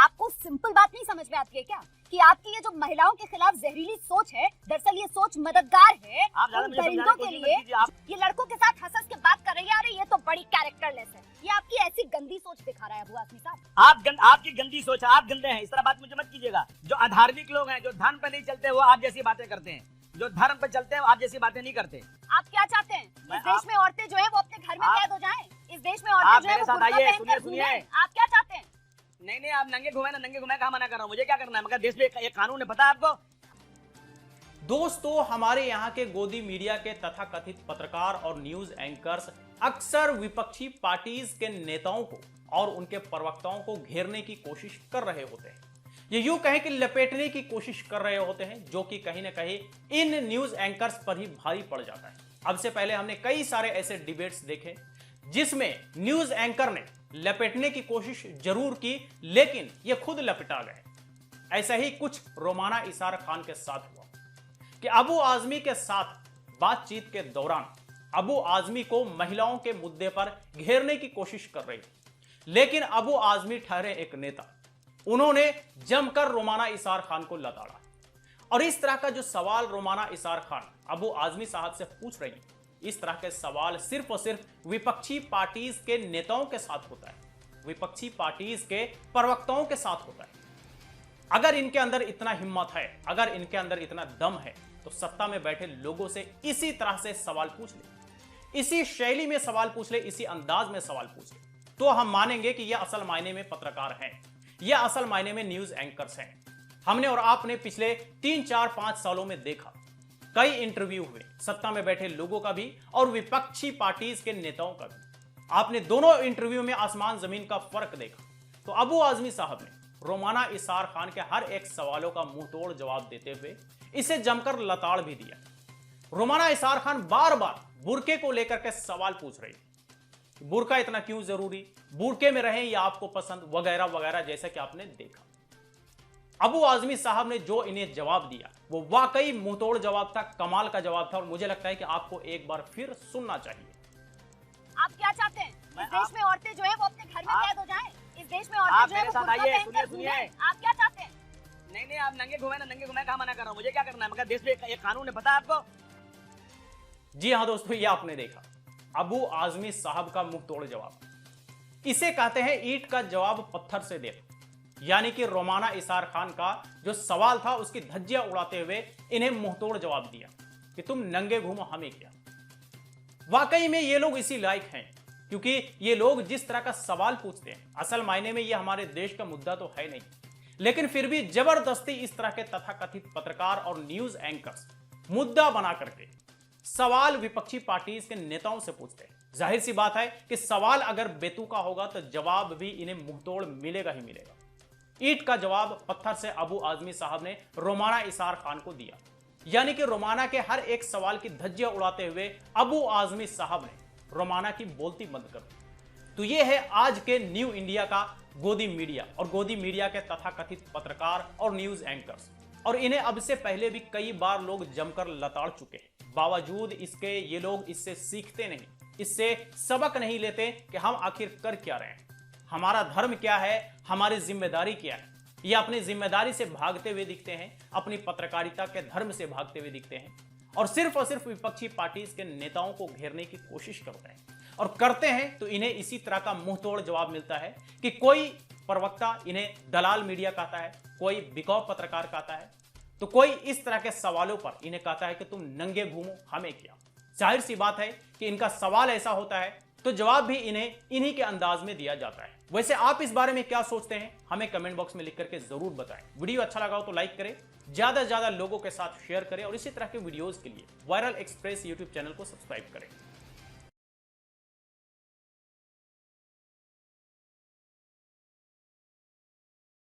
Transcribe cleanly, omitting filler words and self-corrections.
आपको सिंपल बात नहीं समझ में आती है क्या कि आपकी ये जो महिलाओं के खिलाफ जहरीली सोच है, दरअसल ये सोच मददगार है उन दरिंदों के लिए। ये लड़कों के साथ हंस के बात कर रही है, अरे ये तो बड़ी कैरेक्टरलेस है। ये आपकी ऐसी गंदी सोच दिखा रहा है अबू आजमी साहब। आपकी गंदी सोच है, आप गंदे हैं, इस तरह बात मुझे मत कीजिएगा। जो अधार्मिक लोग हैं, जो धर्म पे नहीं चलते, वो आप जैसी बातें करते हैं। जो धर्म पे चलते हैं, आप जैसी बातें नहीं करते। आप क्या चाहते हैं? इस देश में औरतें जो है वो अपने घर में कैद हो जाएं? इस देश में औरतें जो है वो बुर्का पहनकर घूमें? आप क्या चाहते हैं? नहीं, आप नंगे घुमाए ना, नंगे घुमाए कहाँ मना कर रहा हूँ, मुझे क्या करना है? मगर देश में एक कानून है, पता है आपको? दोस्तों, हमारे यहाँ के गोदी मीडिया के तथाकथित पत्रकार और न्यूज एंकर्स अक्सर विपक्षी पार्टीज के नेताओं को और उनके प्रवक्ताओं को घेरने की कोशिश कर रहे होते हैं। ये यूं कहें कि लपेटने की कोशिश कर रहे होते हैं, जो कि कहीं ना कहीं इन न्यूज एंकर्स पर ही भारी पड़ जाता है। अब से पहले हमने कई सारे ऐसे डिबेट्स देखे जिसमें न्यूज एंकर ने लपेटने की कोशिश जरूर की, लेकिन ये खुद लपेटा गए। ऐसा ही कुछ रोमाना इसार खान के साथ हुआ कि अबू आजमी के साथ बातचीत के दौरान अबू आजमी को महिलाओं के मुद्दे पर घेरने की कोशिश कर रही थी, लेकिन अबू आजमी ठहरे एक नेता। उन्होंने जमकर रोमाना इसार खान को लताड़ा। और इस तरह का जो सवाल रोमाना इसार खान अबू आजमी साहब से पूछ रही है, इस तरह के सवाल सिर्फ और सिर्फ विपक्षी पार्टीज के नेताओं के साथ होता है, विपक्षी पार्टीज के प्रवक्ताओं के साथ होता है। अगर इनके अंदर इतना हिम्मत है, अगर इनके अंदर इतना दम है, तो सत्ता में बैठे लोगों से इसी तरह से सवाल पूछ ले, इसी शैली में सवाल पूछ ले, इसी अंदाज में सवाल पूछ ले, तो हम मानेंगे कि यह असल मायने में पत्रकार हैं, यह असल मायने में न्यूज एंकर्स हैं। हमने और आपने पिछले 3, 4, 5 सालों में देखा, कई इंटरव्यू हुए सत्ता में बैठे लोगों का भी और विपक्षी पार्टीज के नेताओं का भी। आपने दोनों इंटरव्यू में आसमान जमीन का फर्क देखा। तो अबू आजमी साहब ने रोमाना इसार खान के हर एक सवालों का मुंह तोड़ जवाब देते हुए इसे जमकर लताड़ भी दिया। रोमाना इसार खान बार बार बुर्के को लेकर के सवाल पूछ रही थी, बुर्का इतना क्यों जरूरी, बुर्के में रहें या आपको पसंद, वगैरह वगैरह, जैसा कि आपने देखा। अबू आजमी साहब ने जो इन्हें जवाब दिया वो वाकई मुंहतोड़ जवाब था, कमाल का जवाब था, और मुझे लगता है कि आपको एक बार फिर सुनना चाहिए। आप क्या चाहते हैं? इस देश में औरतें जो है वो अपने घर में कैद हो जाएं? इस देश में औरतें जो है वो बुर्का पहनकर घूमें? आप क्या चाहते हैं? नहीं, आप नंगे घुमाए ना, नंगे घुमाए कहाँ मना कर रहा हूँ, मुझे क्या करना है? मगर देश में एक कानून है, पता है आपको? जी हाँ दोस्तों, ये आपने देखा अबू आजमी साहब का मुंह तोड़ जवाब। इसे कहते हैं ईंट का जवाब पत्थर से दे। यानी कि रोमाना इसार खान का जो सवाल था उसकी धज्जियां उड़ाते हुए इन्हें मुंहतोड़ जवाब दिया कि तुम नंगे घूमो, हमें क्या। वाकई में ये लोग इसी लायक हैं, क्योंकि ये लोग जिस तरह का सवाल पूछते हैं, असल मायने में ये हमारे देश का मुद्दा तो है नहीं, लेकिन फिर भी जबरदस्ती इस तरह के तथाकथित पत्रकार और न्यूज एंकर्स मुद्दा बना करके सवाल विपक्षी पार्टीज के नेताओं से पूछते हैं। जाहिर सी बात है कि सवाल अगर बेतुका होगा तो जवाब भी इन्हें मुंहतोड़ मिलेगा ही मिलेगा। ईंट का जवाब पत्थर से अबू आजमी साहब ने रोमाना इसार खान को दिया। यानी कि रोमाना के हर एक सवाल की धज्जियां उड़ाते हुए अबू आजमी साहब ने रोमाना की बोलती बंद कर दी। तो यह है आज के न्यू इंडिया का गोदी मीडिया और गोदी मीडिया के तथाकथित पत्रकार और न्यूज एंकर्स। और इन्हें अब से पहले भी कई बार लोग जमकर लताड़ चुके हैं। बावजूद इसके ये लोग इससे सीखते नहीं, इससे सबक नहीं लेते कि हम आखिर कर क्या रहे हैं, हमारा धर्म क्या है, हमारी जिम्मेदारी क्या है। ये अपनी जिम्मेदारी से भागते हुए दिखते हैं, अपनी पत्रकारिता के धर्म से भागते हुए दिखते हैं, और सिर्फ विपक्षी पार्टीज के नेताओं को घेरने की कोशिश करते हैं। और करते हैं तो इन्हें इसी तरह का मुंहतोड़ जवाब मिलता है कि कोई प्रवक्ता इन्हें दलाल मीडिया कहता है, कोई बिकॉव पत्रकार कहता है, तो कोई इस तरह के सवालों पर इन्हें कहता है कि तुम नंगे घूमो, हमें क्या। जाहिर सी बात है कि इनका सवाल ऐसा होता है तो जवाब भी इन्हें इन्हीं के अंदाज में दिया जाता है। वैसे आप इस बारे में क्या सोचते हैं, हमें कमेंट बॉक्स में लिख करके जरूर बताएं। वीडियो अच्छा लगा हो तो लाइक करें, ज्यादा से ज्यादा लोगों के साथ शेयर करें, और इसी तरह के वीडियोस के लिए वायरल एक्सप्रेस यूट्यूब चैनल को सब्सक्राइब करें।